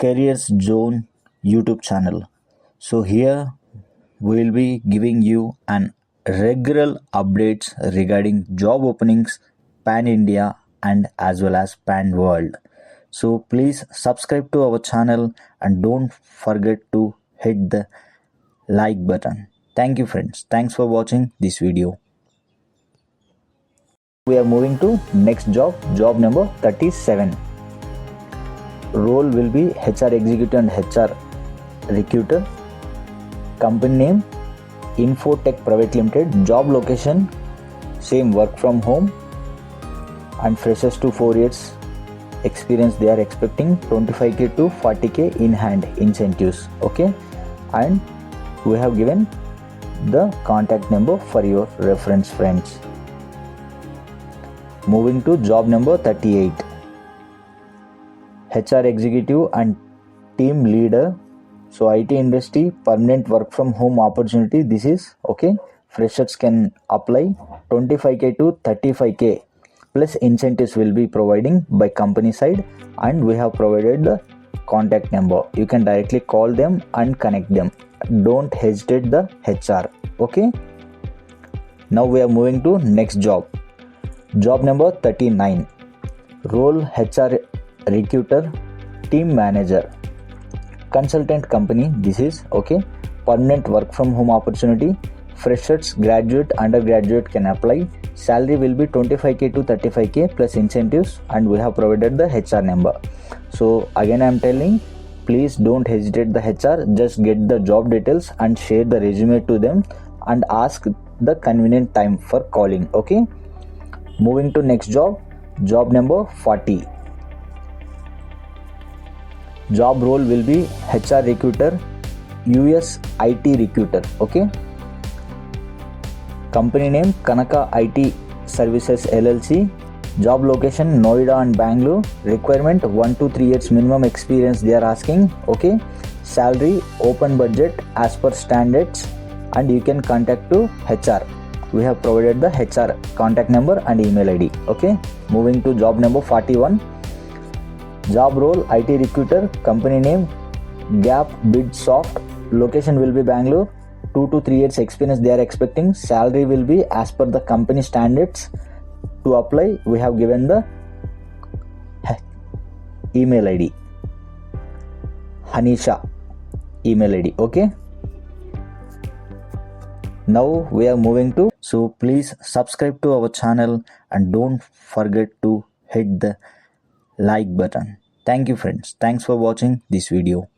Careers Zone YouTube channel. So here we will be giving you an regular updates regarding job openings pan India and as well as pan world. So please subscribe to our channel and don't forget to hit the like button. Thank you friends. Thanks for watching this video. We are moving to next job number 37. Role will be HR executive and HR recruiter. Company name Infotech Private Limited. Job location same, work from home, and freshers to 4 years experience they are expecting. 25k to 40k in hand incentives. Okay, and we have given the contact number for your reference friends. Moving to job number 38. HR executive and team leader. So IT industry, permanent work from home opportunity. This is okay. Freshers can apply. 25k to 35k plus incentives will be providing by company side, and we have provided the contact number. You can directly call them and connect them. Don't hesitate the HR. Okay. Now we are moving to next job. Job number 39. Role HR recruiter, team manager. Consultant company. This is okay. Permanent work from home opportunity. Freshers, graduate, undergraduate can apply. Salary will be 25k to 35k plus incentives, and we have provided the HR number. So again I am telling, please don't hesitate the HR. Just get the job details and share the resume to them and ask the convenient time for calling. Okay. Moving to next job number 40. Job role will be HR recruiter, US IT recruiter. Okay. Company name Kanaka IT Services LLC. Job location Noida and Bangalore. Requirement 1 to 3 years minimum experience they are asking. Okay. Salary open budget as per standards, and you can contact to HR. We have provided the HR contact number and email ID. Okay. Moving to job number 41. Job role IT recruiter. Company name Gap Bidsoft. Location will be Bangalore. 2 to 3 years experience they are expecting. Salary will be as per the company standards. To apply, we have given the email ID, Hanisha email ID. Okay. Now we are moving to, so please subscribe to our channel and don't forget to hit the like button. Thank you friends. Thanks for watching this video.